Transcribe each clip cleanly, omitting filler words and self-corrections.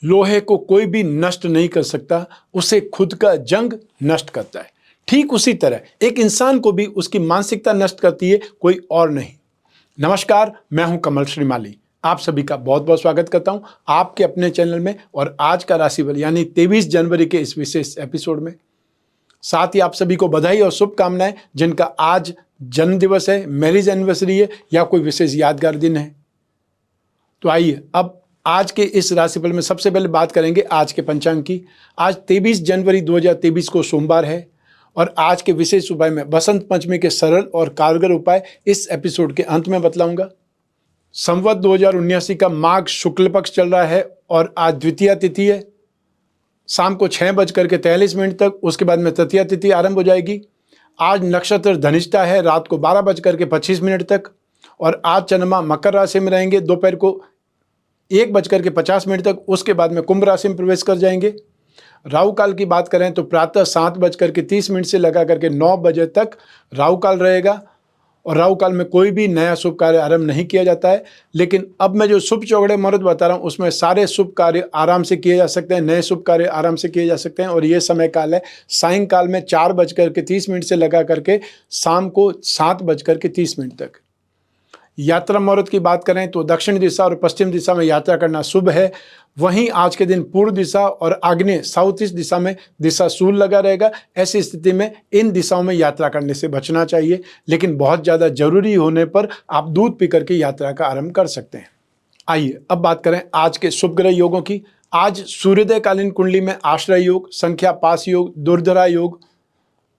लोहे को कोई भी नष्ट नहीं कर सकता, उसे खुद का जंग नष्ट करता है। ठीक उसी तरह एक इंसान को भी उसकी मानसिकता नष्ट करती है, कोई और नहीं। नमस्कार, मैं हूं कमल श्रीमाली। आप सभी का बहुत बहुत स्वागत करता हूं आपके अपने चैनल में और आज का राशिफल यानी 23 जनवरी के इस विशेष एपिसोड में। साथ ही आप सभी को बधाई और शुभकामनाएं जिनका आज जन्म दिवस है, मैरिज एनिवर्सरी है या कोई विशेष यादगार दिन है। तो आइए अब आज के इस राशिफल में सबसे पहले बात करेंगे आज के पंचांग की। आज 23 जनवरी 2023 को सोमवार है और आज के विशेष उपाय में बसंत पंचमी के सरल और कारगर उपाय इस एपिसोड के अंत में बतलाऊंगा। संवत 2079 का माघ शुक्ल पक्ष चल रहा है और आज द्वितीया तिथि है। शाम को 6:43 तक, उसके बाद में तृतीया तिथि आरंभ हो जाएगी। आज नक्षत्र धनिष्ठा है रात को 12:25 तक और आज चंद्रमा मकर राशि में रहेंगे दोपहर को 1:50 तक। उसके बाद में कुंभ राशि में प्रवेश कर जाएंगे। राहु काल की बात करें तो प्रातः 7:30 से लगा करके 9 बजे तक राहु काल रहेगा और राहु काल में कोई भी नया शुभ कार्य आरंभ नहीं किया जाता है। लेकिन अब मैं जो शुभ चौगड़े मुहूर्त बता रहा हूँ उसमें सारे शुभ कार्य आराम से किए जा सकते हैं, नए शुभ कार्य आराम से किए जा सकते हैं। और ये समय काल है सायंकाल में 4:30 से लगा करके शाम को 7:30 तक। यात्रा मुहूर्त की बात करें तो दक्षिण दिशा और पश्चिम दिशा में यात्रा करना शुभ है। वहीं आज के दिन पूर्व दिशा और आग्नेय साउथ ईस्ट दिशा में दिशा शूल लगा रहेगा। ऐसी स्थिति में इन दिशाओं में यात्रा करने से बचना चाहिए, लेकिन बहुत ज़्यादा जरूरी होने पर आप दूध पी करके यात्रा का आरंभ कर सकते हैं। आइए अब बात करें आज के शुभ ग्रह योगों की। आज सूर्योदय कालीन कुंडली में आश्रय योग, संख्या पास योग, दुर्धरा योग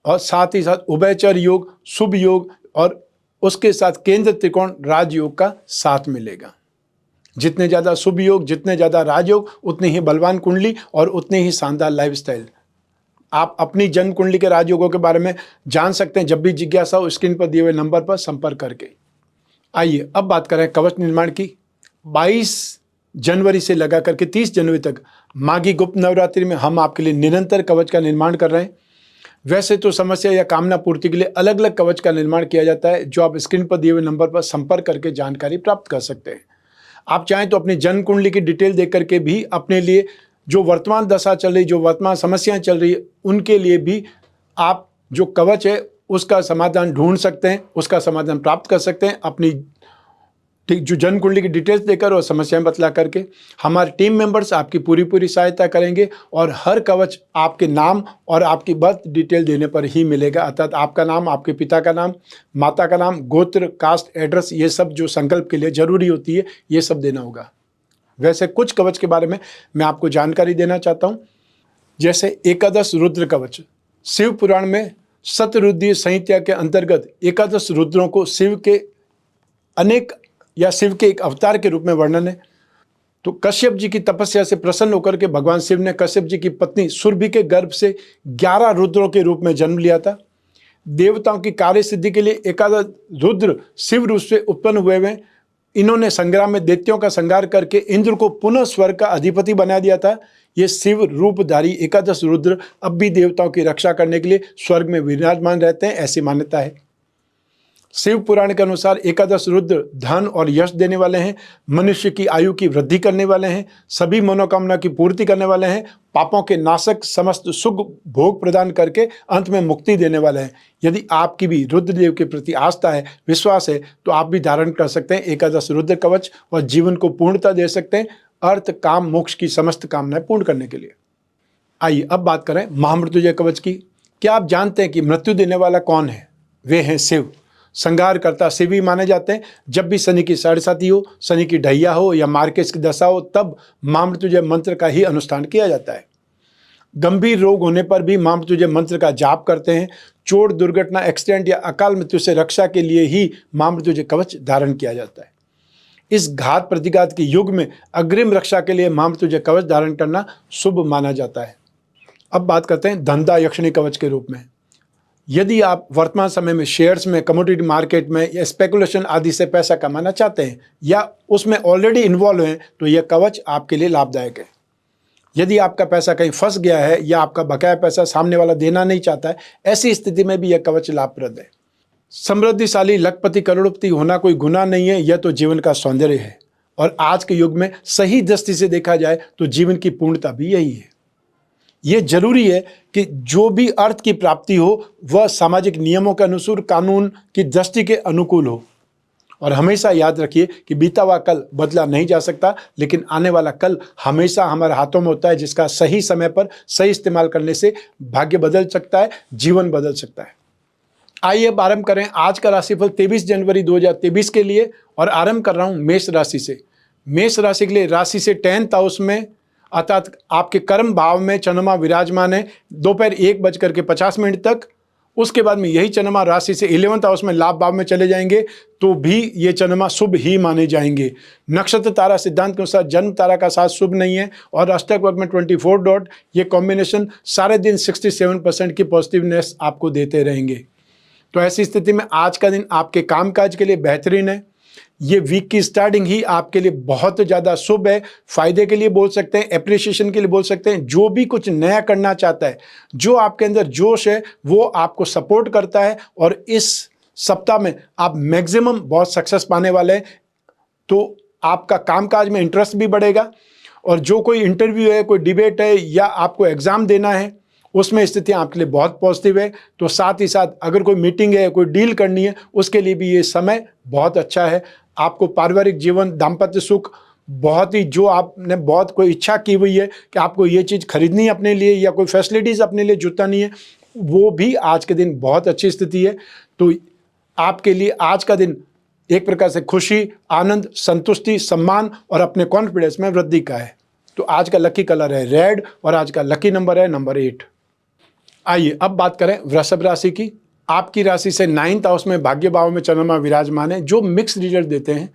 और साथ ही साथ उभयचर योग, शुभ योग और उसके साथ केंद्र त्रिकोण राजयोग का साथ मिलेगा। जितने ज़्यादा शुभ योग, जितने ज़्यादा राजयोग, उतनी ही बलवान कुंडली और उतनी ही शानदार लाइफस्टाइल। आप अपनी जन्म कुंडली के राजयोगों के बारे में जान सकते हैं। जब भी जिज्ञासा हो स्क्रीन पर दिए हुए नंबर पर संपर्क करके। आइए अब बात करें कवच निर्माण की। 22 जनवरी से लगा करके 30 जनवरी तक माघी गुप्त नवरात्रि में हम आपके लिए निरंतर कवच का निर्माण कर रहे हैं। वैसे तो समस्या या कामना पूर्ति के लिए अलग अलग कवच का निर्माण किया जाता है, जो आप स्क्रीन पर दिए हुए नंबर पर संपर्क करके जानकारी प्राप्त कर सकते हैं। आप चाहें तो अपनी जन्म कुंडली की डिटेल देख करके भी अपने लिए जो वर्तमान दशा चल रही, जो वर्तमान समस्याएं चल रही है, उनके लिए भी आप जो कवच है उसका समाधान ढूंढ सकते हैं, उसका समाधान प्राप्त कर सकते हैं अपनी जो जन्म कुंडली की डिटेल्स देकर और समस्याएं बतला करके। हमारे टीम मेंबर्स आपकी पूरी सहायता करेंगे और हर कवच आपके नाम और आपकी बर्थ डिटेल देने पर ही मिलेगा। अर्थात आपका नाम, आपके पिता का नाम, माता का नाम, गोत्र, कास्ट, एड्रेस, ये सब जो संकल्प के लिए जरूरी होती है, ये सब देना होगा। वैसे कुछ कवच के बारे में मैं आपको जानकारी देना चाहता हूँ। जैसे एकादश रुद्र कवच, शिव पुराण में शतरुद्रीय संहिता के अंतर्गत एकादश रुद्रों को शिव के अनेक या शिव के एक अवतार के रूप में वर्णन है। तो कश्यप जी की तपस्या से प्रसन्न होकर के भगवान शिव ने कश्यप जी की पत्नी सुरभि के गर्भ से 11 रुद्रों के रूप में जन्म लिया था। देवताओं की कार्य सिद्धि के लिए एकादश रुद्र शिव रूप से उत्पन्न हुए हैं। इन्होंने संग्राम में दैत्यों का संहार करके इंद्र को पुनः स्वर्ग का अधिपति बना दिया था। ये शिव रूपधारी एकादश रुद्र अब भी देवताओं की रक्षा करने के लिए स्वर्ग में विराजमान रहते हैं, ऐसी मान्यता है। शिव पुराण के अनुसार एकादश रुद्र धन और यश देने वाले हैं, मनुष्य की आयु की वृद्धि करने वाले हैं, सभी मनोकामना की पूर्ति करने वाले हैं, पापों के नाशक, समस्त सुख भोग प्रदान करके अंत में मुक्ति देने वाले हैं। यदि आपकी भी रुद्रदेव के प्रति आस्था है, विश्वास है, तो आप भी धारण कर सकते हैं एकादश रुद्र कवच और जीवन को पूर्णता दे सकते हैं अर्थ, काम, मोक्ष की समस्त कामनाएं पूर्ण करने के लिए। आइए अब बात करें महामृत्युंजय कवच की। क्या आप जानते हैं कि मृत्यु देने वाला कौन है? वे हैं शिव। संहार करता शिव ही माने जाते हैं। जब भी शनि की साढ़ेसाती हो, शनि की ढैया हो या मार्केश की दशा हो, तब महामृत्युंजय मंत्र का ही अनुष्ठान किया जाता है। गंभीर रोग होने पर भी महामृत्युंजय मंत्र का जाप करते हैं। चोट, दुर्घटना, एक्सीडेंट या अकाल मृत्यु से रक्षा के लिए ही महामृत्युंजय कवच धारण किया जाता है। इस घात प्रतिघात के युग में अग्रिम रक्षा के लिए महामृत्युंजय कवच धारण करना शुभ माना जाता है। अब बात करते हैं धनदा यक्षिणी कवच के रूप में। यदि आप वर्तमान समय में शेयर्स में, कमोडिटी मार्केट में या स्पेकुलेशन आदि से पैसा कमाना चाहते हैं या उसमें ऑलरेडी इन्वॉल्व हैं, तो यह कवच आपके लिए लाभदायक है। यदि आपका पैसा कहीं फंस गया है या आपका बकाया पैसा सामने वाला देना नहीं चाहता है, ऐसी स्थिति में भी यह कवच लाभप्रद है। समृद्धिशाली, लखपति, करोड़पति होना कोई गुनाह नहीं है, यह तो जीवन का सौंदर्य है। और आज के युग में सही दृष्टि से देखा जाए तो जीवन की पूर्णता भी यही है। ये जरूरी है कि जो भी अर्थ की प्राप्ति हो वह सामाजिक नियमों के अनुसार कानून की दृष्टि के अनुकूल हो। और हमेशा याद रखिए कि बीता हुआ कल बदला नहीं जा सकता, लेकिन आने वाला कल हमेशा हमारे हाथों में होता है, जिसका सही समय पर सही इस्तेमाल करने से भाग्य बदल सकता है, जीवन बदल सकता है। आइए अब आरंभ करें आज का राशिफल 23 जनवरी 2023 के लिए, और आरंभ कर रहा हूं मेष राशि से। मेष राशि के लिए राशि से 10th हाउस में अर्थात आपके कर्म भाव में चंद्रमा विराजमान है दोपहर 1:50 तक। उसके बाद में यही चंद्रमा राशि से 11th हाउस में लाभ भाव में चले जाएंगे, तो भी ये चंद्रमा शुभ ही माने जाएंगे। नक्षत्र तारा सिद्धांत के अनुसार जन्म तारा का साथ शुभ नहीं है, और अष्टक वर्ग में 24 डॉट ये कॉम्बिनेशन सारे दिन 67% की पॉजिटिवनेस आपको देते रहेंगे। तो ऐसी स्थिति में आज का दिन आपके कामकाज के लिए बेहतरीन है। ये वीक की स्टार्टिंग ही आपके लिए बहुत ज़्यादा शुभ है। फायदे के लिए बोल सकते हैं, एप्रिसिएशन के लिए बोल सकते हैं। जो भी कुछ नया करना चाहता है, जो आपके अंदर जोश है, वो आपको सपोर्ट करता है, और इस सप्ताह में आप मैक्सिमम बहुत सक्सेस पाने वाले हैं। तो आपका कामकाज में इंटरेस्ट भी बढ़ेगा, और जो कोई इंटरव्यू है, कोई डिबेट है, या आपको एग्जाम देना है, उसमें स्थितियाँ आपके लिए बहुत पॉजिटिव है। तो साथ ही साथ अगर कोई मीटिंग है, कोई डील करनी है, उसके लिए भी ये समय बहुत अच्छा है। आपको पारिवारिक जीवन, दाम्पत्य सुख बहुत ही, जो आपने बहुत कोई इच्छा की हुई है कि आपको ये चीज़ खरीदनी है अपने लिए, या कोई फैसिलिटीज़ अपने लिए जुटानी है, वो भी आज के दिन बहुत अच्छी स्थिति है। तो आपके लिए आज का दिन एक प्रकार से खुशी, आनंद, संतुष्टि, सम्मान और अपने कॉन्फिडेंस में वृद्धि का है। तो आज का लकी कलर है रेड, और आज का लकी नंबर है नंबर 8। आइए अब बात करें वृषभ राशि की। आपकी राशि से 9th हाउस में भाग्य भाव में चंद्रमा विराजमान है, जो मिक्स रिजल्ट देते हैं।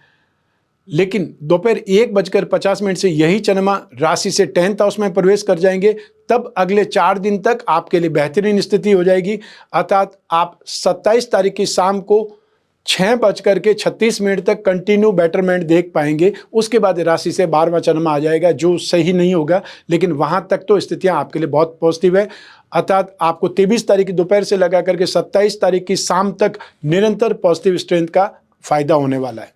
लेकिन दोपहर 1:50 से यही चंद्रमा राशि से 10th हाउस में प्रवेश कर जाएंगे। तब अगले 4 दिन तक आपके लिए बेहतरीन स्थिति हो जाएगी। अर्थात आप 27 तारीख की शाम को 6:36 तक कंटिन्यू बेटरमेंट देख पाएंगे। उसके बाद राशि से 12वां चंद्रमा आ जाएगा, जो सही नहीं होगा, लेकिन वहां तक तो स्थितियां आपके लिए बहुत पॉजिटिव है। अर्थात आपको 23 तारीख की दोपहर से लगा करके 27 तारीख की शाम तक निरंतर पॉजिटिव स्ट्रेंथ का फायदा होने वाला है।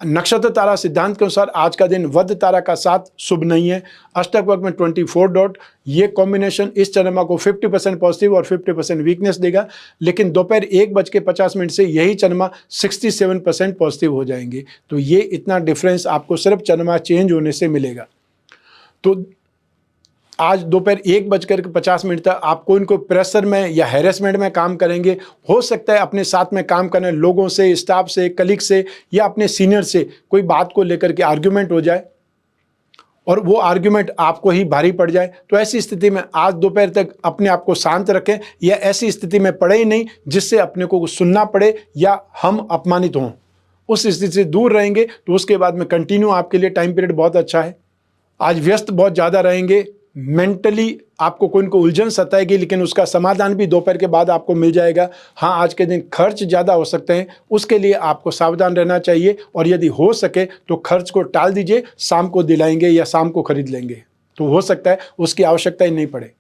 नक्षत्र तारा सिद्धांत के अनुसार आज का दिन वध तारा का साथ शुभ नहीं है। अष्टक वर्ग में 24 डॉट ये कॉम्बिनेशन इस चंद्रमा को 50% पॉजिटिव और 50% वीकनेस देगा। लेकिन दोपहर 1:50 से यही चंद्रमा 67% पॉजिटिव हो जाएंगे। तो ये इतना डिफरेंस आपको सिर्फ चंद्रमा चेंज होने से मिलेगा। तो आज दोपहर 1:50 तक आपको इनको प्रेशर में या हैरेसमेंट में काम करेंगे। हो सकता है अपने साथ में काम करने लोगों से, स्टाफ से, कलीग से, या अपने सीनियर से कोई बात को लेकर के आर्ग्यूमेंट हो जाए, और वो आर्ग्यूमेंट आपको ही भारी पड़ जाए। तो ऐसी स्थिति में आज दोपहर तक अपने आप को शांत रखें, या ऐसी स्थिति में पड़े ही नहीं जिससे अपने को सुनना पड़े या हम अपमानित हों। उस स्थिति से दूर रहेंगे तो उसके बाद में कंटिन्यू आपके लिए टाइम पीरियड बहुत अच्छा है। आज व्यस्त बहुत ज़्यादा रहेंगे, मेंटली आपको कोई को उलझन सताएगी, लेकिन उसका समाधान भी दोपहर के बाद आपको मिल जाएगा। हाँ, आज के दिन खर्च ज़्यादा हो सकते हैं, उसके लिए आपको सावधान रहना चाहिए, और यदि हो सके तो खर्च को टाल दीजिए, शाम को दिलाएंगे या शाम को खरीद लेंगे, तो हो सकता है उसकी आवश्यकता ही नहीं पड़े।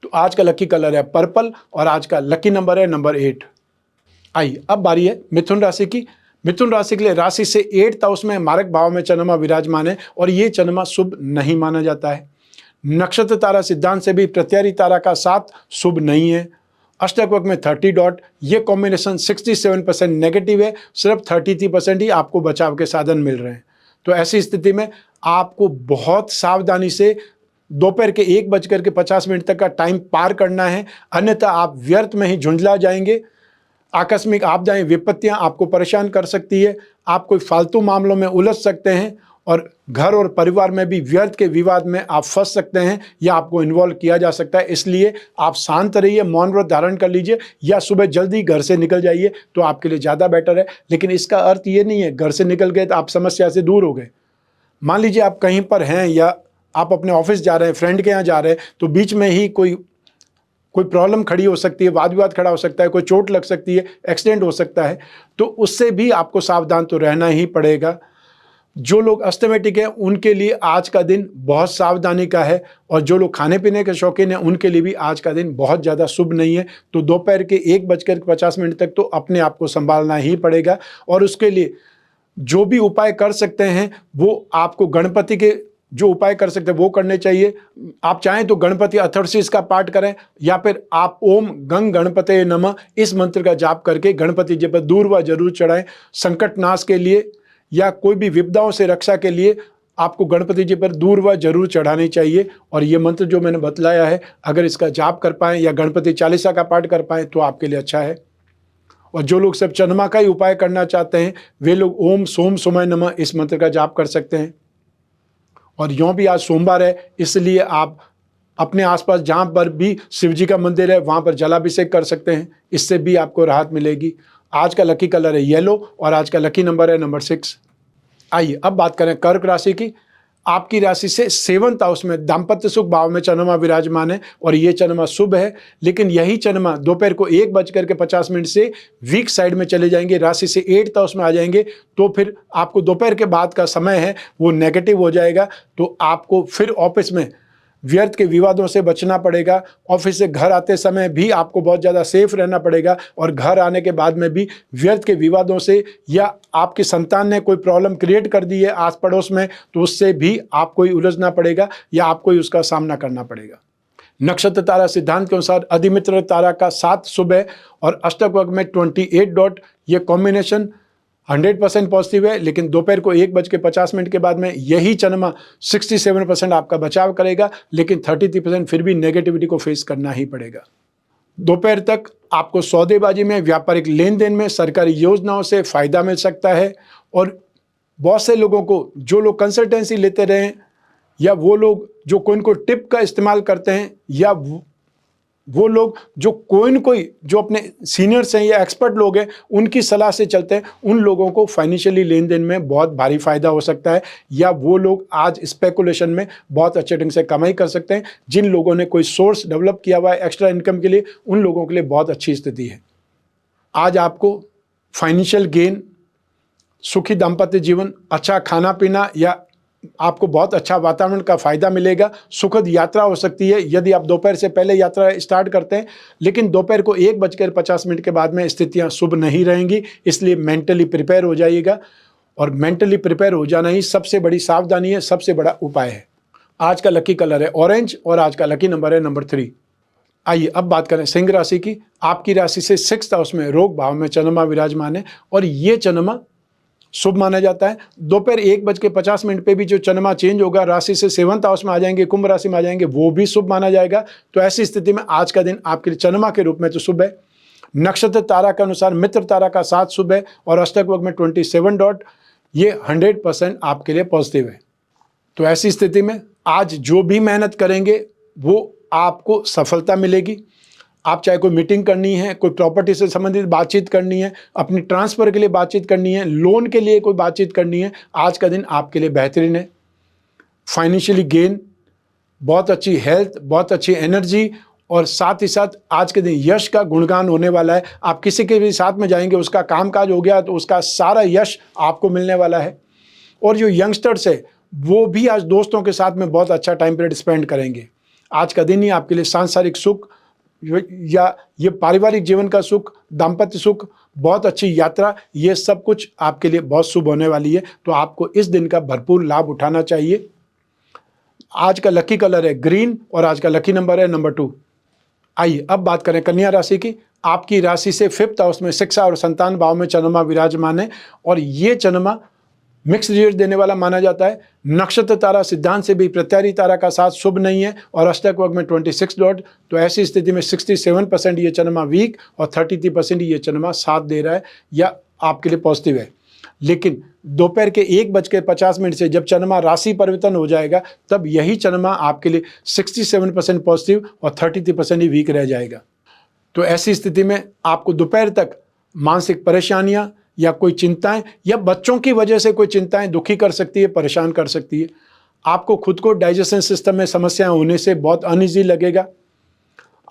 तो आज का लकी कलर है पर्पल, और आज का लकी नंबर है नंबर 8। आइए अब बारी है मिथुन राशि की। मिथुन राशि के लिए राशि से 8th हाउस में मारक भाव में चंद्रमा विराजमान है, और ये चंद्रमा शुभ नहीं माना जाता है। नक्षत्र तारा सिद्धांत से भी प्रत्यारी तारा का साथ शुभ नहीं है। अष्टक वर्ग में 30 डॉट ये कॉम्बिनेशन 67% नेगेटिव है। सिर्फ 33% ही आपको बचाव के साधन मिल रहे हैं। तो ऐसी स्थिति में आपको बहुत सावधानी से दोपहर के 1:50 तक का टाइम पार करना है, अन्यथा आप व्यर्थ में ही झुंझला जाएंगे। आकस्मिक आपदाएं, विपत्तियां आपको परेशान कर सकती है। आप कोई फालतू मामलों में उलझ सकते हैं, और घर और परिवार में भी व्यर्थ के विवाद में आप फंस सकते हैं, या आपको इन्वॉल्व किया जा सकता है। इसलिए आप शांत रहिए, मौन व्रत धारण कर लीजिए, या सुबह जल्दी घर से निकल जाइए, तो आपके लिए ज़्यादा बेटर है। लेकिन इसका अर्थ ये नहीं है घर से निकल गए तो आप समस्या से दूर हो गए। मान लीजिए आप कहीं पर हैं, या आप अपने ऑफिस जा रहे हैं, फ्रेंड के यहाँ जा रहे हैं, तो बीच में ही कोई प्रॉब्लम खड़ी हो सकती है, वाद विवाद खड़ा हो सकता है, कोई चोट लग सकती है, एक्सीडेंट हो सकता है। तो उससे भी आपको सावधान तो रहना ही पड़ेगा। जो लोग अस्थमैटिक हैं उनके लिए आज का दिन बहुत सावधानी का है, और जो लोग खाने पीने के शौकीन हैं उनके लिए भी आज का दिन बहुत ज़्यादा शुभ नहीं है। तो दोपहर के 1:50 तक तो अपने आप को संभालना ही पड़ेगा, और उसके लिए जो भी उपाय कर सकते हैं वो आपको गणपति के जो उपाय कर सकते हैं वो करने चाहिए। आप चाहें तो गणपति अथर्वशीष का पाठ करें या फिर आप ओम गंग गणपते नमः इस मंत्र का जाप करके गणपति जी पर दूर्वा जरूर चढ़ाएं। संकट नाश के लिए या कोई भी विपदाओं से रक्षा के लिए आपको गणपति जी पर दूर्वा जरूर चढ़ानी चाहिए। और ये मंत्र जो मैंने बतलाया है, अगर इसका जाप कर पाएं या गणपति चालीसा का पाठ कर पाएं तो आपके लिए अच्छा है। और जो लोग सब चंद्रमा का ही उपाय करना चाहते हैं वे लोग ओम सोम सोमाय नमः इस मंत्र का जाप कर सकते हैं। और यूँ भी आज सोमवार है, इसलिए आप अपने आसपास जहाँ पर भी शिव जी का मंदिर है वहाँ पर जलाभिषेक कर सकते हैं, इससे भी आपको राहत मिलेगी। आज का लकी कलर है येलो और आज का लकी नंबर है नंबर 6। आइए अब बात करें कर्क राशि की। आपकी राशि से 7th हाउस में दाम्पत्य सुख भाव में चंद्रमा विराजमान है और ये चंद्रमा शुभ है, लेकिन यही चंद्रमा दोपहर को 1:50 से वीक साइड में चले जाएंगे, राशि से 8th हाउस में आ जाएंगे। तो फिर आपको दोपहर के बाद का समय है वो नेगेटिव हो जाएगा। तो आपको फिर ऑफिस में व्यर्थ के विवादों से बचना पड़ेगा। ऑफिस से घर आते समय भी आपको बहुत ज़्यादा सेफ रहना पड़ेगा और घर आने के बाद में भी व्यर्थ के विवादों से या आपकी संतान ने कोई प्रॉब्लम क्रिएट कर दी है आस पड़ोस में तो उससे भी आपको ही उलझना पड़ेगा या आपको ही उसका सामना करना पड़ेगा। नक्षत्र तारा सिद्धांत के अनुसार अधिमित्र तारा का 7 शुभ है और अष्टक वर्ग में 28 डॉट ये कॉम्बिनेशन 100% पॉजिटिव है, लेकिन दोपहर को 1:50 के बाद में यही चंद्रमा 67% आपका बचाव करेगा, लेकिन 33% फिर भी नेगेटिविटी को फेस करना ही पड़ेगा। दोपहर तक आपको सौदेबाजी में, व्यापारिक लेन देन में, सरकारी योजनाओं से फायदा मिल सकता है। और बहुत से लोगों को जो लोग कंसल्टेंसी लेते रहे या वो लोग जो कोई न कोई टिप का इस्तेमाल करते हैं या वो लोग जो कोई न कोई जो अपने सीनियर्स हैं या एक्सपर्ट लोग हैं उनकी सलाह से चलते हैं, उन लोगों को फाइनेंशियली लेन देन में बहुत भारी फायदा हो सकता है या वो लोग आज स्पेकुलेशन में बहुत अच्छे ढंग से कमाई कर सकते हैं। जिन लोगों ने कोई सोर्स डेवलप किया हुआ है एक्स्ट्रा इनकम के लिए, उन लोगों के लिए बहुत अच्छी स्थिति है। आज आपको फाइनेंशियल गेन, सुखी दाम्पत्य जीवन, अच्छा खाना पीना या आपको बहुत अच्छा वातावरण का फायदा मिलेगा। सुखद यात्रा हो सकती है यदि आप दोपहर से पहले यात्रा स्टार्ट करते हैं, लेकिन दोपहर को 1:50 के बाद में स्थितियां शुभ नहीं रहेंगी, इसलिए मेंटली प्रिपेयर हो जाइएगा। और मेंटली प्रिपेयर हो जाना ही सबसे बड़ी सावधानी है, सबसे बड़ा उपाय है। आज का लकी कलर है ऑरेंज और आज का लकी नंबर है नंबर 3। आइए अब बात करें सिंह राशि की। आपकी राशि से 6th हाउस में रोग भाव में चंद्रमा विराजमान है और ये चंद्रमा शुभ माना जाता है। दोपहर 1:50 पे भी जो चंद्रमा चेंज होगा, राशि से 7th हाउस में आ जाएंगे, कुंभ राशि में आ जाएंगे, वो भी शुभ माना जाएगा। तो ऐसी स्थिति में आज का दिन आपके लिए चंद्रमा के रूप में तो शुभ है। नक्षत्र तारा के अनुसार मित्र तारा का 7 शुभ है और अष्टक वर्ग में 27 डॉट ये 100% आपके लिए पॉजिटिव है। तो ऐसी स्थिति में आज जो भी मेहनत करेंगे वो आपको सफलता मिलेगी। आप चाहे कोई मीटिंग करनी है, कोई प्रॉपर्टी से संबंधित बातचीत करनी है, अपनी ट्रांसफ़र के लिए बातचीत करनी है, लोन के लिए कोई बातचीत करनी है, आज का दिन आपके लिए बेहतरीन है। फाइनेंशियली गेन, बहुत अच्छी हेल्थ, बहुत अच्छी एनर्जी और साथ ही साथ आज के दिन यश का गुणगान होने वाला है। आप किसी के भी साथ में जाएंगे, उसका कामकाज हो गया तो उसका सारा यश आपको मिलने वाला है। और जो यंगस्टर्स है वो भी आज दोस्तों के साथ में बहुत अच्छा टाइम पीरियड स्पेंड करेंगे। आज का दिन ही आपके लिए सांसारिक सुख या ये पारिवारिक जीवन का सुख, दाम्पत्य सुख, बहुत अच्छी यात्रा, ये सब कुछ आपके लिए बहुत शुभ होने वाली है। तो आपको इस दिन का भरपूर लाभ उठाना चाहिए। आज का लकी कलर है ग्रीन और आज का लकी नंबर है नंबर 2। आइए अब बात करें कन्या राशि की। आपकी राशि से 5th हाउस में शिक्षा और संतान भाव में चंद्रमा विराजमान है और ये चंद्रमा मिक्स रिजल्ट देने वाला माना जाता है। नक्षत्र तारा सिद्धांत से भी प्रत्यारी तारा का साथ शुभ नहीं है और अष्टक वर्ग में 26 डॉट। तो ऐसी स्थिति में 67% ये चंद्रमा वीक और 33% ये चंद्रमा साथ दे रहा है या आपके लिए पॉजिटिव है। लेकिन दोपहर के 1:50 से जब चंद्रमा राशि परिवर्तन हो जाएगा तब यही चंद्रमा आपके लिए 67% पॉजिटिव और 33% ही वीक रह जाएगा। तो ऐसी स्थिति में आपको दोपहर तक मानसिक परेशानियां या कोई चिंताएं या बच्चों की वजह से कोई चिंताएं दुखी कर सकती है, परेशान कर सकती है। आपको खुद को डाइजेशन सिस्टम में समस्याएं होने से बहुत अनईजी लगेगा।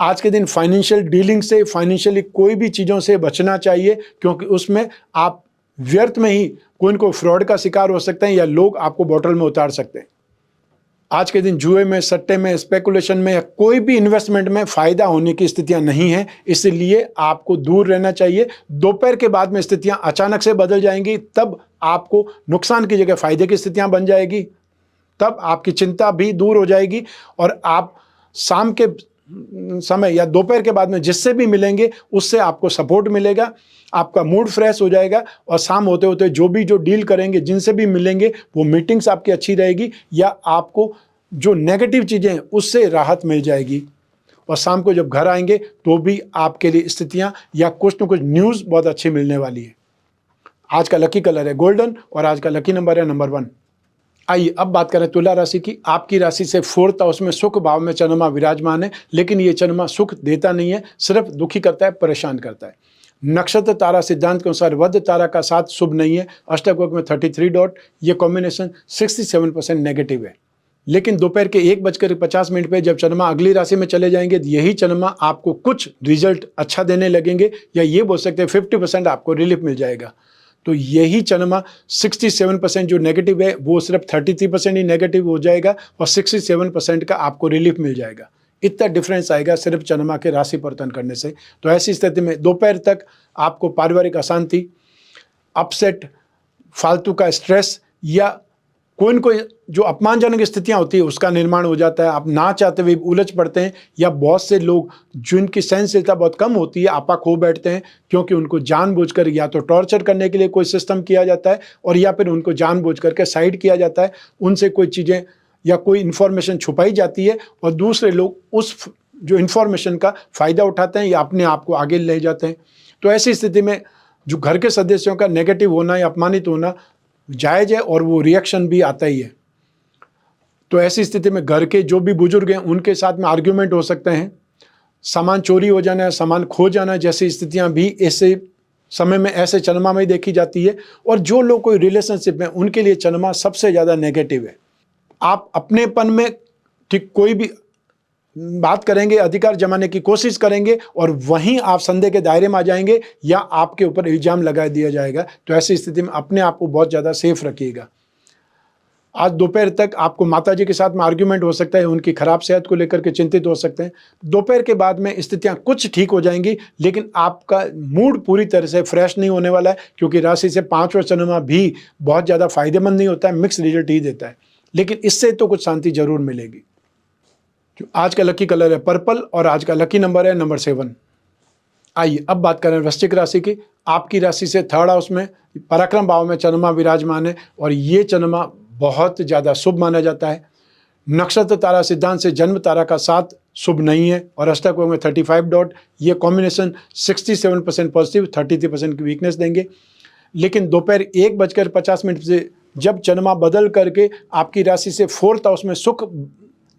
आज के दिन फाइनेंशियल डीलिंग से, फाइनेंशियली कोई भी चीज़ों से बचना चाहिए क्योंकि उसमें आप व्यर्थ में ही कोई न कोई फ्रॉड का शिकार हो सकते हैं या लोग आपको बोतल में उतार सकते हैं। आज के दिन जुए में, सट्टे में, स्पेकुलेशन में या कोई भी इन्वेस्टमेंट में फ़ायदा होने की स्थितियां नहीं हैं, इसलिए आपको दूर रहना चाहिए। दोपहर के बाद में स्थितियां अचानक से बदल जाएंगी, तब आपको नुकसान की जगह फायदे की स्थितियां बन जाएगी। तब आपकी चिंता भी दूर हो जाएगी और आप शाम के समय या दोपहर के बाद में जिससे भी मिलेंगे उससे आपको सपोर्ट मिलेगा, आपका मूड फ्रेश हो जाएगा और शाम होते होते जो डील करेंगे, जिनसे भी मिलेंगे, वो मीटिंग्स आपकी अच्छी रहेगी या आपको जो नेगेटिव चीज़ें हैं उससे राहत मिल जाएगी। और शाम को जब घर आएंगे तो भी आपके लिए स्थितियां या कुछ न कुछ न्यूज़ बहुत अच्छी मिलने वाली है। आज का लकी कलर है गोल्डन और आज का लकी नंबर है नंबर 1। आइए अब बात करें तुला राशि की। आपकी राशि से 4th हाउस में सुख भाव में चंद्रमा विराजमान है, लेकिन ये चंद्रमा सुख देता नहीं है, सिर्फ दुखी करता है, परेशान करता है। नक्षत्र तारा सिद्धांत के अनुसार वध तारा का साथ शुभ नहीं है। अष्टक वर्ग में 33 डॉट, ये कॉम्बिनेशन 67% नेगेटिव है। लेकिन दोपहर के 1:50 पे जब चंद्रमा अगली राशि में चले जाएंगे, यही चंद्रमा आपको कुछ रिजल्ट अच्छा देने लगेंगे, या ये बोल सकते हैं 50% आपको रिलीफ मिल जाएगा। तो यही चंद्रमा 67% जो नेगेटिव है वो सिर्फ 33% ही नेगेटिव हो जाएगा और 67% का आपको रिलीफ मिल जाएगा। इतना डिफरेंस आएगा सिर्फ चंद्रमा के राशि परिवर्तन करने से। तो ऐसी स्थिति में दोपहर तक आपको पारिवारिक अशांति, अपसेट, फालतू का स्ट्रेस या कोई न कोई जो अपमानजनक स्थितियां होती है उसका निर्माण हो जाता है। आप ना चाहते हुए उलझ पड़ते हैं, या बहुत से लोग जिनकी सहनशीलता बहुत कम होती है आपा खो बैठते हैं, क्योंकि उनको जानबूझकर या तो टॉर्चर करने के लिए कोई सिस्टम किया जाता है और या फिर उनको जानबूझ करके साइड किया जाता है। उनसे कोई चीज़ें या कोई इन्फॉर्मेशन छुपाई जाती है और दूसरे लोग उस जो इन्फॉर्मेशन का फ़ायदा उठाते हैं या अपने आप को आगे ले जाते हैं। तो ऐसी स्थिति में जो घर के सदस्यों का नेगेटिव होना या अपमानित होना जायज़ है और वो रिएक्शन भी आता ही है। तो ऐसी स्थिति में घर के जो भी बुजुर्ग हैं उनके साथ में आर्ग्यूमेंट हो सकते हैं, सामान चोरी हो जाना है, सामान खो जाना जैसी स्थितियां भी ऐसे समय में ऐसे चंद्रमा में ही देखी जाती है। और जो लोग कोई रिलेशनशिप में, उनके लिए चंद्रमा सबसे ज़्यादा नेगेटिव है। आप अपनेपन में ठीक कोई भी बात करेंगे, अधिकार जमाने की कोशिश करेंगे और वहीं आप संदेह के दायरे में आ जाएंगे या आपके ऊपर इल्जाम लगा दिया जाएगा। तो ऐसी स्थिति में अपने आप को बहुत ज़्यादा सेफ रखिएगा। आज दोपहर तक आपको माताजी के साथ में आर्ग्यूमेंट हो सकता है, उनकी खराब सेहत को लेकर के चिंतित हो सकते हैं। दोपहर के बाद में स्थितियां कुछ ठीक हो जाएंगी, लेकिन आपका मूड पूरी तरह से फ्रेश नहीं होने वाला है, क्योंकि राशि से 5वां चंद्रमा भी बहुत ज़्यादा फायदेमंद नहीं होता है, मिक्स रिजल्ट ही देता है। लेकिन इससे तो कुछ शांति जरूर मिलेगी। आज का लकी कलर है पर्पल और आज का लकी नंबर है नंबर 7। आइए अब बात करें वृश्चिक राशि की। आपकी राशि से 3rd हाउस में पराक्रम भाव में चंद्रमा विराजमान है और ये चंद्रमा बहुत ज़्यादा शुभ माना जाता है। नक्षत्र तारा सिद्धांत से जन्म तारा का साथ शुभ नहीं है और अष्टक वर्ग में 35 डॉट, ये कॉम्बिनेशन 67% पॉजिटिव, 33% की वीकनेस देंगे। लेकिन दोपहर 1:50 से जब चंद्रमा बदल करके आपकी राशि से 4th हाउस में सुख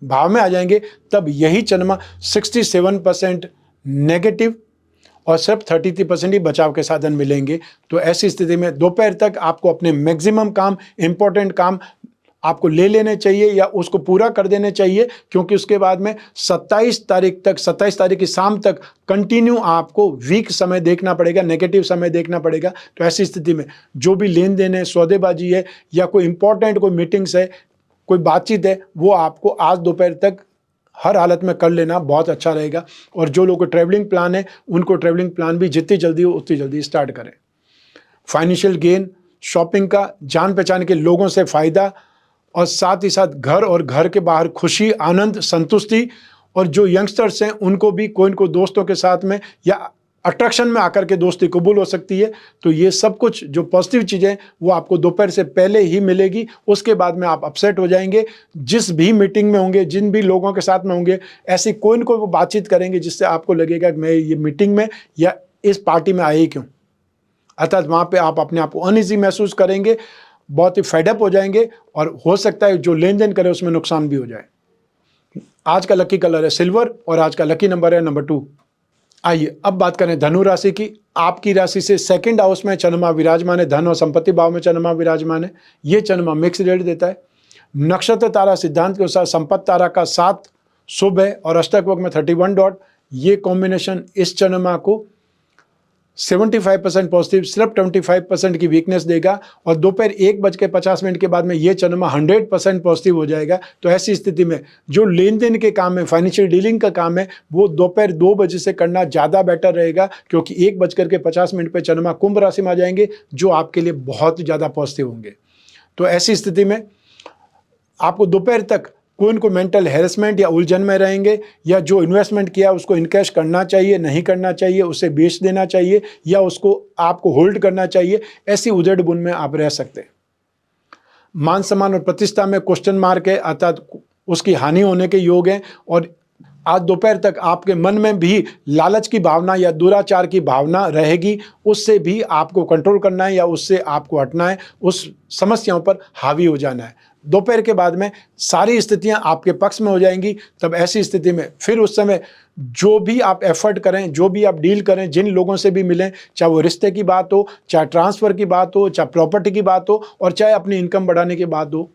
भाव में आ जाएंगे, तब यही चंद्रमा 67% नेगेटिव और सिर्फ 33% ही बचाव के साधन मिलेंगे। तो ऐसी स्थिति में दोपहर तक आपको अपने मैक्सिमम काम, इंपॉर्टेंट काम आपको ले लेने चाहिए या उसको पूरा कर देने चाहिए, क्योंकि उसके बाद में 27 तारीख की शाम तक कंटिन्यू आपको वीक समय देखना पड़ेगा, नेगेटिव समय देखना पड़ेगा। तो ऐसी स्थिति में जो भी लेन देन है, सौदेबाजी है या कोई इंपॉर्टेंट कोई मीटिंग्स है, कोई बातचीत है, वो आपको आज दोपहर तक हर हालत में कर लेना बहुत अच्छा रहेगा। और जो लोगों को ट्रैवलिंग प्लान है, उनको ट्रैवलिंग प्लान भी जितनी जल्दी हो उतनी जल्दी स्टार्ट करें। फाइनेंशियल गेन, शॉपिंग का, जान पहचान के लोगों से फ़ायदा और साथ ही साथ घर और घर के बाहर खुशी, आनंद, संतुष्टि। और जो यंगस्टर्स हैं उनको भी कोई न कोई दोस्तों के साथ में या अट्रैक्शन में आकर के दोस्ती कबूल हो सकती है। तो ये सब कुछ जो पॉजिटिव चीज़ें वो आपको दोपहर से पहले ही मिलेगी। उसके बाद में आप अपसेट हो जाएंगे। जिस भी मीटिंग में होंगे, जिन भी लोगों के साथ में होंगे, ऐसी कोई न कोई वो बातचीत करेंगे जिससे आपको लगेगा कि मैं ये मीटिंग में या इस पार्टी में आए ही क्यों। अर्थात वहाँ पे आप अपने आप को अनईजी महसूस करेंगे, बहुत ही फेडअप हो जाएंगे और हो सकता है जो लेन देन करे उसमें नुकसान भी हो जाए। आज का लकी कलर है सिल्वर और आज का लकी नंबर है नंबर 2। आइए अब बात करें धनु राशि की। आपकी राशि से 2nd हाउस में चंद्रमा विराजमान है, धन और संपत्ति भाव में चंद्रमा विराजमान है। ये चंद्रमा मिक्स रिजल्ट देता है। नक्षत्र तारा सिद्धांत के अनुसार संपत्ति तारा का साथ शुभ है और अष्टक वर्ग में 31 डॉट, ये कॉम्बिनेशन इस चंद्रमा को 75% पॉजिटिव, सिर्फ 25% की वीकनेस देगा। और दोपहर 1:50 के बाद में ये चंद्रमा 100% पॉजिटिव हो जाएगा। तो ऐसी स्थिति में जो लेन देन के काम है, फाइनेंशियल डीलिंग का काम है, वो दोपहर 2 बजे से करना ज़्यादा बेटर रहेगा, क्योंकि 1:50 पे चंद्रमा कुंभ राशि में आ जाएंगे, जो आपके लिए बहुत ज़्यादा पॉजिटिव होंगे। तो ऐसी स्थिति में आपको दोपहर तक कोई न कोई मेंटल हैरेसमेंट या उलझन में रहेंगे, या जो इन्वेस्टमेंट किया उसको इनकैश करना चाहिए, नहीं करना चाहिए, उसे बेच देना चाहिए, या उसको आपको होल्ड करना चाहिए, ऐसी उधेड़ बुन में आप रह सकते हैं। मान सम्मान और प्रतिष्ठा में क्वेश्चन मार्क है, अर्थात उसकी हानि होने के योग हैं। और आज दोपहर तक आपके मन में भी लालच की भावना या दुराचार की भावना रहेगी, उससे भी आपको कंट्रोल करना है या उससे आपको हटना है, उस समस्याओं पर हावी हो जाना है। दोपहर के बाद में सारी स्थितियां आपके पक्ष में हो जाएंगी। तब ऐसी स्थिति में फिर उस समय जो भी आप एफर्ट करें, जो भी आप डील करें, जिन लोगों से भी मिलें, चाहे वो रिश्ते की बात हो, चाहे ट्रांसफ़र की बात हो, चाहे प्रॉपर्टी की बात हो, और चाहे अपनी इनकम बढ़ाने की बात हो,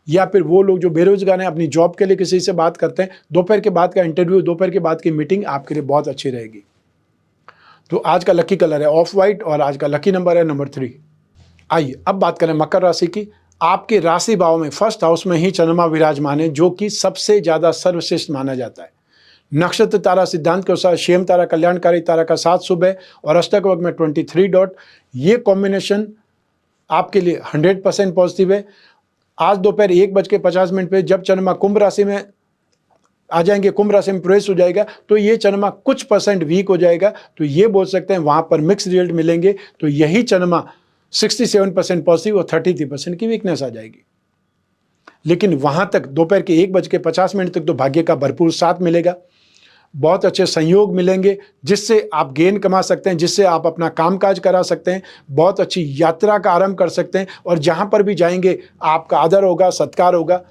या फिर वो लोग जो बेरोजगार हैं अपनी जॉब के लिए किसी से बात करते हैं, दोपहर के बाद का इंटरव्यू, दोपहर के बाद की मीटिंग आपके लिए बहुत अच्छी रहेगी। तो आज का लकी कलर है ऑफ वाइट और आज का लकी नंबर है नंबर 3। आइए अब बात करें मकर राशि की। आपके राशि भाव में फर्स्ट हाउस में ही चंद्रमा विराजमान है, जो कि सबसे ज़्यादा सर्वश्रेष्ठ माना जाता है। नक्षत्र तारा सिद्धांत के अनुसार शेम तारा कल्याणकारी तारा का 7 शुभ है और अष्टक वर्ग में 23 डॉट। ये कॉम्बिनेशन आपके लिए 100% पॉजिटिव है। आज दोपहर 1:50 पे जब चंद्रमा कुंभ राशि में आ जाएंगे, कुंभ राशि में प्रवेश हो जाएगा, तो ये चंद्रमा कुछ परसेंट वीक हो जाएगा। तो ये बोल सकते हैं वहाँ पर मिक्स रिजल्ट मिलेंगे। तो यही चंद्रमा 67% पॉजिटिव और 33% की वीकनेस आ जाएगी। लेकिन वहाँ तक दोपहर के 1:50 तक तो भाग्य का भरपूर साथ मिलेगा, बहुत अच्छे संयोग मिलेंगे, जिससे आप गेन कमा सकते हैं, जिससे आप अपना कामकाज करा सकते हैं, बहुत अच्छी यात्रा का आरंभ कर सकते हैं। और जहाँ पर भी जाएंगे आपका आदर होगा, सत्कार होगा,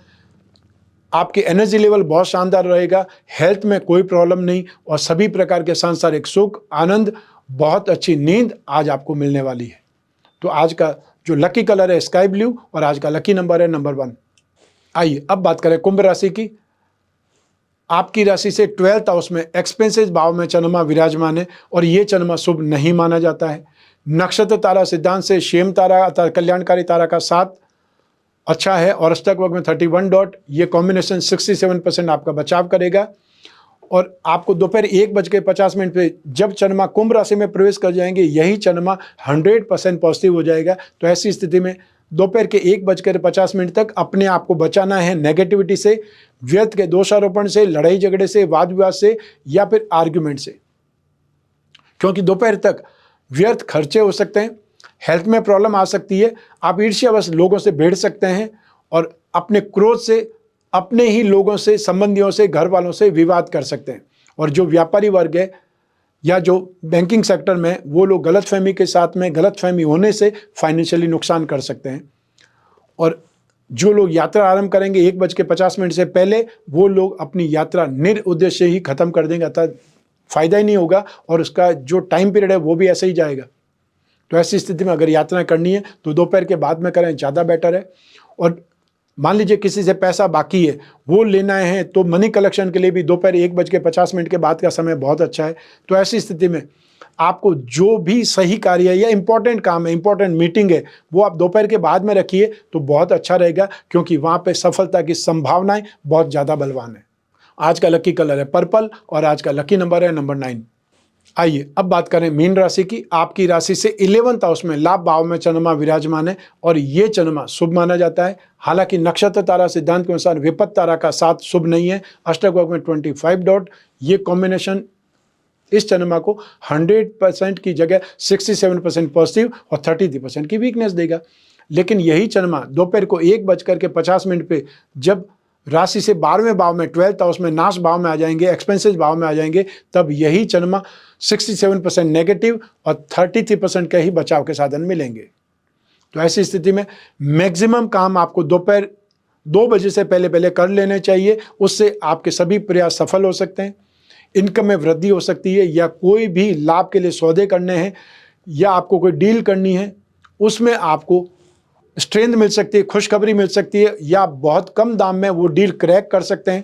आपकी एनर्जी लेवल बहुत शानदार रहेगा, हेल्थ में कोई प्रॉब्लम नहीं, और सभी प्रकार के सांसारिक सुख, आनंद, बहुत अच्छी नींद आज आपको मिलने वाली है। तो आज का जो लकी कलर है स्काई ब्लू और आज का लकी नंबर है नंबर 1। आइए अब बात करें कुंभ राशि की। आपकी राशि से 12th हाउस में एक्सपेंसेस भाव में चंद्रमा विराजमान है और ये चंद्रमा शुभ नहीं माना जाता है। नक्षत्र तारा सिद्धांत से शेम तारा कल्याणकारी तारा का 7 अच्छा है और अष्टक वर्ग में 31 डॉट। ये कॉम्बिनेशन 67% आपका बचाव करेगा। और आपको दोपहर 1:50 पे जब चंद्रमा कुंभ राशि में प्रवेश कर जाएंगे, यही चंद्रमा 100% पॉजिटिव हो जाएगा। तो ऐसी स्थिति में दोपहर के 1:50 तक अपने आप को बचाना है नेगेटिविटी से, व्यर्थ के दोषारोपण से, लड़ाई झगड़े से, वाद विवाद से या फिर आर्ग्यूमेंट से, क्योंकि दोपहर तक व्यर्थ खर्चे हो सकते हैं, हेल्थ में प्रॉब्लम आ सकती है, आप ईर्ष्यावश लोगों से भिड़ सकते हैं और अपने क्रोध से अपने ही लोगों से, संबंधियों से, घर वालों से विवाद कर सकते हैं। और जो व्यापारी वर्ग है या जो बैंकिंग सेक्टर में, वो लोग गलतफहमी के साथ में, गलतफहमी होने से फाइनेंशियली नुकसान कर सकते हैं। और जो लोग यात्रा आरंभ करेंगे 1:50 से पहले, वो लोग अपनी यात्रा निरुद्देश्य ही खत्म कर देंगे, अर्थात फायदा ही नहीं होगा और उसका जो टाइम पीरियड है वो भी ऐसे ही जाएगा। तो ऐसी स्थिति में अगर यात्रा करनी है तो दोपहर के बाद में करें, ज़्यादा बेटर है। और मान लीजिए किसी से पैसा बाकी है, वो लेना है, तो मनी कलेक्शन के लिए भी दोपहर 1:50 के बाद का समय बहुत अच्छा है। तो ऐसी स्थिति में आपको जो भी सही कार्य है या इंपॉर्टेंट काम है, इंपॉर्टेंट मीटिंग है, वो आप दोपहर के बाद में रखिए तो बहुत अच्छा रहेगा, क्योंकि वहाँ पे सफलता की संभावनाएं बहुत ज़्यादा बलवान है। आज का लकी कलर है पर्पल और आज का लकी नंबर है नंबर 9। आइए अब बात करें मीन राशि की। आपकी राशि से 11th हाउस में लाभ भाव में चंद्रमा विराजमान है और ये चंद्रमा शुभ माना जाता है। हालांकि नक्षत्र तारा सिद्धांत के अनुसार विपत्त तारा का 7 शुभ नहीं है। अष्टक वर्ग में 25 डॉट। ये कॉम्बिनेशन इस चंद्रमा को 100% की जगह 67% पॉजिटिव और 33% की वीकनेस देगा। लेकिन यही चंद्रमा दोपहर को 1:50 पे जब राशि से 12वें भाव में 12th हाउस में नाश भाव में आ जाएंगे, एक्सपेंसेस भाव में आ जाएंगे, तब यही चंद्रमा 67% नेगेटिव और 33% के ही बचाव के साधन मिलेंगे। तो ऐसी स्थिति में मैक्सिमम काम आपको दोपहर 2 बजे से पहले कर लेने चाहिए। उससे आपके सभी प्रयास सफल हो सकते हैं, इनकम में वृद्धि हो सकती है, या कोई भी लाभ के लिए सौदे करने हैं या आपको कोई डील करनी है, उसमें आपको स्ट्रेंथ मिल सकती है, खुशखबरी मिल सकती है, या बहुत कम दाम में वो डील क्रैक कर सकते हैं।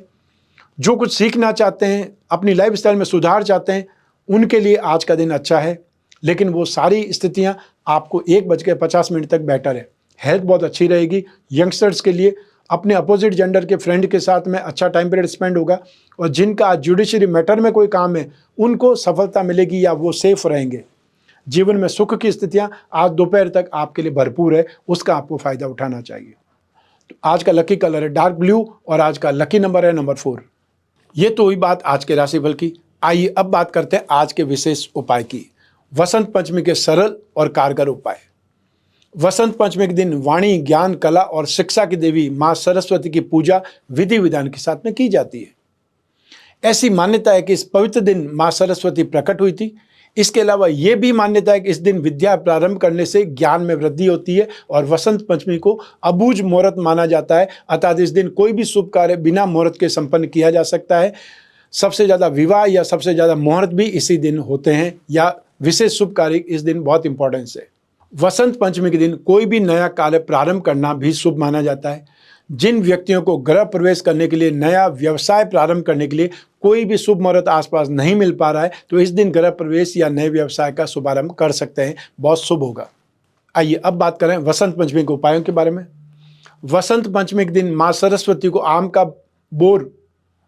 जो कुछ सीखना चाहते हैं, अपनी लाइफस्टाइल में सुधार चाहते हैं, उनके लिए आज का दिन अच्छा है। लेकिन वो सारी स्थितियां आपको 1:50 तक बेटर है। हेल्थ बहुत अच्छी रहेगी। यंगस्टर्स के लिए अपने अपोजिट जेंडर के फ्रेंड के साथ में अच्छा टाइम पीरियड स्पेंड होगा, और जिनका आज जुडिशरी मैटर में कोई काम है उनको सफलता मिलेगी या वो सेफ रहेंगे। जीवन में सुख की स्थितियां आज दोपहर तक आपके लिए भरपूर है, उसका आपको फायदा उठाना चाहिए। तो आज का लकी कलर है डार्क ब्लू और आज का लकी नंबर है नंबर 4। ये तो हुई बात आज के राशिफल की। आइए अब बात करते हैं आज के विशेष उपाय की। वसंत पंचमी के सरल और कारगर उपाय। वसंत पंचमी के दिन वाणी, ज्ञान, कला और शिक्षा की देवी मां सरस्वती की पूजा विधि विधान के साथ में की जाती है। ऐसी मान्यता है कि इस पवित्र दिन मां सरस्वती प्रकट हुई थी। इसके अलावा यह भी मान्यता है कि इस दिन विद्या प्रारंभ करने से ज्ञान में वृद्धि होती है और वसंत पंचमी को अबूझ मुहूर्त माना जाता है, अर्थात इस दिन कोई भी शुभ कार्य बिना मुहूर्त के संपन्न किया जा सकता है। सबसे ज़्यादा विवाह या सबसे ज़्यादा मुहूर्त भी इसी दिन होते हैं, या विशेष शुभ कार्य इस दिन बहुत इंपॉर्टेंस है। वसंत पंचमी के दिन कोई भी नया कार्य प्रारंभ करना भी शुभ माना जाता है। जिन व्यक्तियों को गृह प्रवेश करने के लिए, नया व्यवसाय प्रारंभ करने के लिए कोई भी शुभ मुहूर्त आसपास नहीं मिल पा रहा है, तो इस दिन गृह प्रवेश या नए व्यवसाय का शुभारंभ कर सकते हैं, बहुत शुभ होगा। आइए अब बात करें वसंत पंचमी के उपायों के बारे में। वसंत पंचमी के दिन माँ सरस्वती को आम का बोर,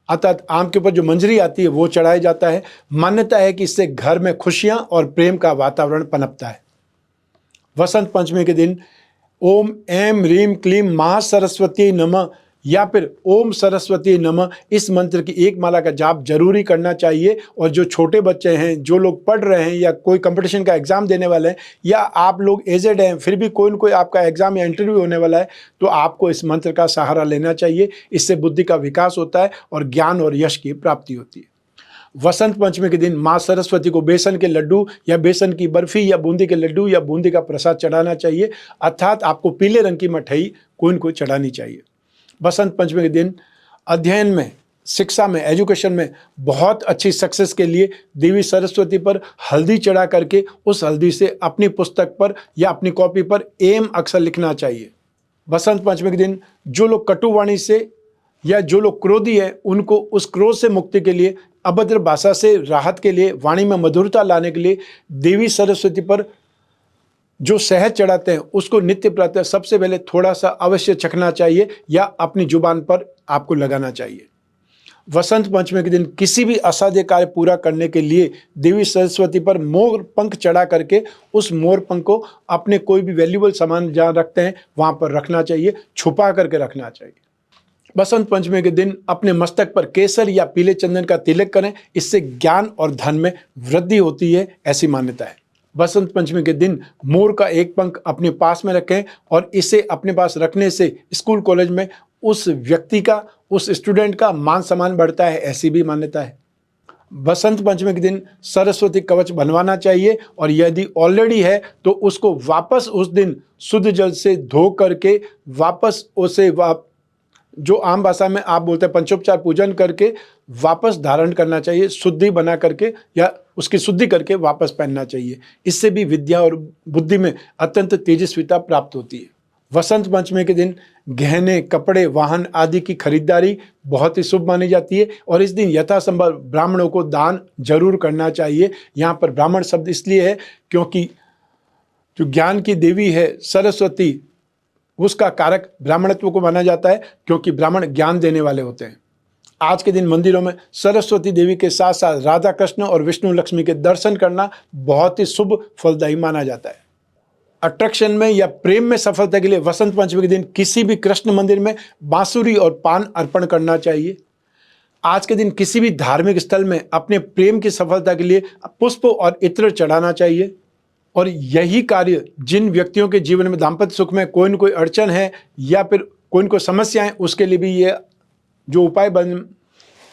अर्थात आम के ऊपर जो मंजरी आती है, वो चढ़ाया जाता है। मान्यता है कि इससे घर में खुशियां और प्रेम का वातावरण पनपता है। वसंत पंचमी के दिन ओम ऐं ह्रीं क्लीं महासरस्वती नमः या फिर ओम सरस्वती नमः इस मंत्र की एक माला का जाप जरूरी करना चाहिए। और जो छोटे बच्चे हैं, जो लोग पढ़ रहे हैं या कोई कंपटीशन का एग्जाम देने वाले हैं, या आप लोग एजेड हैं फिर भी कोई न कोई आपका एग्जाम या इंटरव्यू होने वाला है, तो आपको इस मंत्र का सहारा लेना चाहिए। इससे बुद्धि का विकास होता है और ज्ञान और यश की प्राप्ति होती है। वसंत पंचमी के दिन माँ सरस्वती को बेसन के लड्डू या बेसन की बर्फी या बूंदी के लड्डू या बूंदी का प्रसाद चढ़ाना चाहिए, अर्थात आपको पीले रंग की मिठाई कोई न कोई चढ़ानी चाहिए। वसंत पंचमी के दिन अध्ययन में, शिक्षा में, एजुकेशन में बहुत अच्छी सक्सेस के लिए देवी सरस्वती पर हल्दी चढ़ा करके उस हल्दी से अपनी पुस्तक पर या अपनी कॉपी पर एम अक्षर लिखना चाहिए। वसंत पंचमी के दिन जो लोग कटुवाणी से या जो लोग क्रोधी है, उनको उस क्रोध से मुक्ति के लिए, अभद्र भाषा से राहत के लिए, वाणी में मधुरता लाने के लिए देवी सरस्वती पर जो शहद चढ़ाते हैं उसको नित्य प्रातः सबसे पहले थोड़ा सा अवश्य चखना चाहिए या अपनी जुबान पर आपको लगाना चाहिए। वसंत पंचमी के दिन किसी भी असाध्य कार्य पूरा करने के लिए देवी सरस्वती पर मोर पंख चढ़ा करके उस मोर पंख को अपने कोई भी वैल्यूएबल सामान जहाँ रखते हैं वहाँ पर रखना चाहिए, छुपा करके रखना चाहिए। बसंत पंचमी के दिन अपने मस्तक पर केसर या पीले चंदन का तिलक करें, इससे ज्ञान और धन में वृद्धि होती है, ऐसी मान्यता है। बसंत पंचमी के दिन मोर का एक पंख अपने पास में रखें और इसे अपने पास रखने से स्कूल कॉलेज में उस व्यक्ति का, उस स्टूडेंट का मान सम्मान बढ़ता है, ऐसी भी मान्यता है। बसंत पंचमी के दिन सरस्वती कवच बनवाना चाहिए और यदि ऑलरेडी है तो उसको वापस उस दिन शुद्ध जल से धो करके वापस उसे जो आम भाषा में आप बोलते हैं पंचोपचार पूजन करके वापस धारण करना चाहिए, शुद्धि बना करके या उसकी शुद्धि करके वापस पहनना चाहिए। इससे भी विद्या और बुद्धि में अत्यंत तेजस्विता प्राप्त होती है। वसंत पंचमी के दिन गहने, कपड़े, वाहन आदि की खरीदारी बहुत ही शुभ मानी जाती है और इस दिन यथासंभव ब्राह्मणों को दान जरूर करना चाहिए। यहाँ पर ब्राह्मण शब्द इसलिए है क्योंकि जो ज्ञान की देवी है सरस्वती, उसका कारक ब्राह्मणत्व को माना जाता है क्योंकि ब्राह्मण ज्ञान देने वाले होते हैं। आज के दिन मंदिरों में सरस्वती देवी के साथ साथ राधा कृष्ण और विष्णु लक्ष्मी के दर्शन करना बहुत ही शुभ फलदायी माना जाता है। अट्रैक्शन में या प्रेम में सफलता के लिए वसंत पंचमी के दिन किसी भी कृष्ण मंदिर में बांसुरी और पान अर्पण करना चाहिए। आज के दिन किसी भी धार्मिक स्थल में अपने प्रेम की सफलता के लिए पुष्प और इत्र चढ़ाना चाहिए। और यही कार्य जिन व्यक्तियों के जीवन में दाम्पत्य सुख में कोई न कोई अड़चन है या फिर कोई न कोई समस्या है, उसके लिए भी ये जो उपाय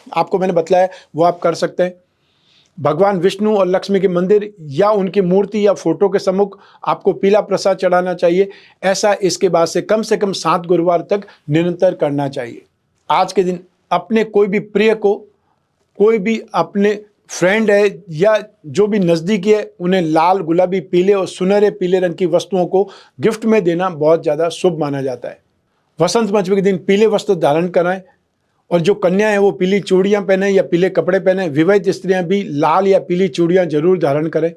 आपको मैंने बताया वो आप कर सकते हैं। भगवान विष्णु और लक्ष्मी के मंदिर या उनकी मूर्ति या फोटो के सम्मुख आपको पीला प्रसाद चढ़ाना चाहिए। ऐसा इसके बाद से कम 7 गुरुवार तक निरंतर करना चाहिए। आज के दिन अपने कोई भी प्रिय को, कोई भी अपने फ्रेंड है या जो भी नज़दीकी है, उन्हें लाल, गुलाबी, पीले और सुनहरे पीले रंग की वस्तुओं को गिफ्ट में देना बहुत ज़्यादा शुभ माना जाता है। वसंत पंचमी के दिन पीले वस्त्र धारण कराएं और जो कन्या है वो पीली चूड़ियाँ पहने या पीले कपड़े पहने। विवाहित स्त्रियाँ भी लाल या पीली चूड़ियाँ जरूर धारण करें।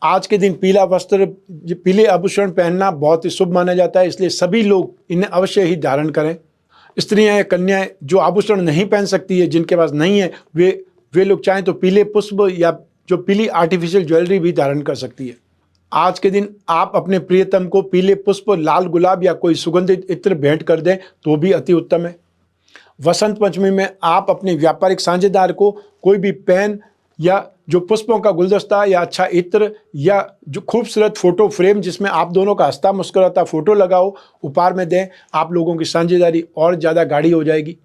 आज के दिन पीला वस्त्र, पीले आभूषण पहनना बहुत ही शुभ माना जाता है, इसलिए सभी लोग इन्हें अवश्य ही धारण करें। स्त्रियां या कन्याएं जो आभूषण नहीं पहन सकती है, जिनके पास नहीं है, वे लोग चाहें तो पीले पुष्प या जो पीली आर्टिफिशियल ज्वेलरी भी धारण कर सकती है। आज के दिन आप अपने प्रियतम को पीले पुष्प, लाल गुलाब या कोई सुगंधित इत्र भेंट कर दें तो भी अति उत्तम है। वसंत पंचमी में आप अपने व्यापारिक साझेदार को कोई भी पेन या जो पुष्पों का गुलदस्ता या अच्छा इत्र या जो खूबसूरत फोटो फ्रेम जिसमें आप दोनों का हंसता मुस्कुराता फोटो लगाओ, उपहार में दें। आप लोगों की साझेदारी और ज़्यादा गाढ़ी हो जाएगी।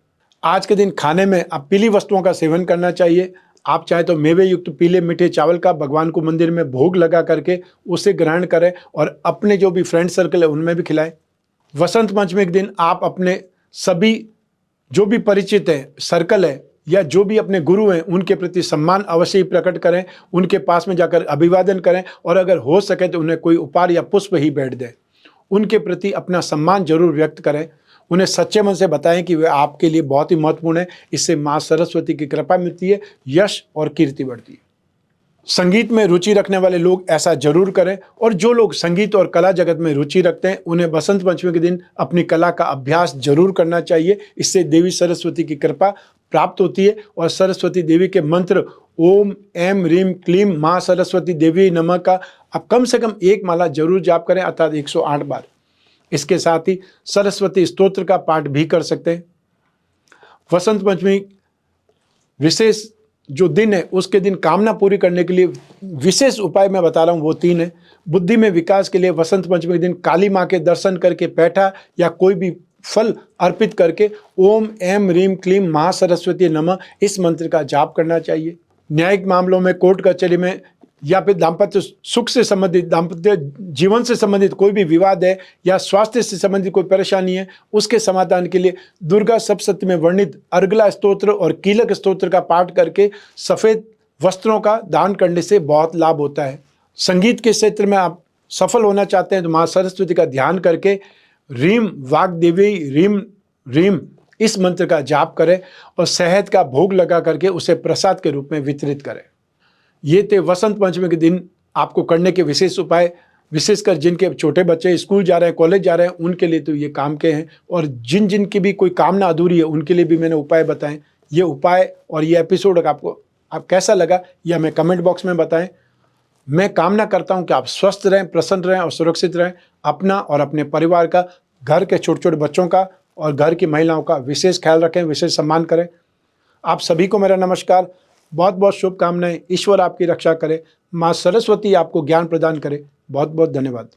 आज के दिन खाने में आप पीली वस्तुओं का सेवन करना चाहिए। आप चाहे तो मेवे युक्त पीले मीठे चावल का भगवान को मंदिर में भोग लगा करके उसे ग्रहण करें और अपने जो भी फ्रेंड सर्कल है उनमें भी खिलाएं। वसंत पंचमी के दिन आप अपने सभी जो भी परिचित है, सर्कल है या जो भी अपने गुरु हैं, उनके प्रति सम्मान अवश्य ही प्रकट करें। उनके पास में जाकर अभिवादन करें और अगर हो सके तो उन्हें कोई उपहार या पुष्प ही भेंट दें। उनके प्रति अपना सम्मान जरूर व्यक्त करें। उन्हें सच्चे मन से बताएं कि वे आपके लिए बहुत ही महत्वपूर्ण है। इससे माँ सरस्वती की कृपा मिलती है, यश और कीर्ति बढ़ती है। संगीत में रुचि रखने वाले लोग ऐसा जरूर करें, और जो लोग संगीत और कला जगत में रुचि रखते हैं उन्हें बसंत पंचमी के दिन अपनी कला का अभ्यास जरूर करना चाहिए। इससे देवी सरस्वती की कृपा प्राप्त होती है और सरस्वती देवी के मंत्र ओम ऐं ह्रीं क्लीं माँ सरस्वती देवी नमः का आप कम से कम एक माला जरूर जाप करें, अर्थात 108 बार। इसके साथ ही सरस्वती स्तोत्र का पाठ भी कर सकते हैं। वसंत पंचमी विशेष जो दिन है उसके दिन कामना पूरी करने के लिए विशेष उपाय मैं बता रहा हूँ, वो 3 है। बुद्धि में विकास के लिए वसंत पंचमी के दिन काली माँ के दर्शन करके पैठा या कोई भी फल अर्पित करके ओम ऐं ह्रीं क्लीं माँ सरस्वती नमः इस मंत्र का जाप करना चाहिए। न्यायिक मामलों में, कोर्ट कचहरी में या फिर दाम्पत्य सुख से संबंधित, दाम्पत्य जीवन से संबंधित कोई भी विवाद है या स्वास्थ्य से संबंधित कोई परेशानी है, उसके समाधान के लिए दुर्गा सप्तशती में वर्णित अर्गला स्तोत्र और कीलक स्तोत्र का पाठ करके सफ़ेद वस्त्रों का दान करने से बहुत लाभ होता है। संगीत के क्षेत्र में आप सफल होना चाहते हैं तो माँ सरस्वती का ध्यान करके रीम वाग्देवी रीम रीम इस मंत्र का जाप करें और शहद का भोग लगा करके उसे प्रसाद के रूप में वितरित करें। ये थे वसंत पंचमी के दिन आपको करने के विशेष उपाय। विशेषकर जिनके छोटे बच्चे स्कूल जा रहे हैं, कॉलेज जा रहे हैं, उनके लिए तो ये काम के हैं, और जिन जिन की भी कोई कामना अधूरी है उनके लिए भी मैंने उपाय बताएं। ये उपाय और ये एपिसोड आपको कैसा लगा यह हमें कमेंट बॉक्स में बताएं। मैं कामना करता हूं कि आप स्वस्थ रहें, प्रसन्न रहें और सुरक्षित रहें। अपना और अपने परिवार का, घर के छोटे छोटे बच्चों का और घर की महिलाओं का विशेष ख्याल रखें, विशेष सम्मान करें। आप सभी को मेरा नमस्कार, बहुत बहुत शुभकामनाएं। ईश्वर आपकी रक्षा करे, माँ सरस्वती आपको ज्ञान प्रदान करे। बहुत बहुत धन्यवाद।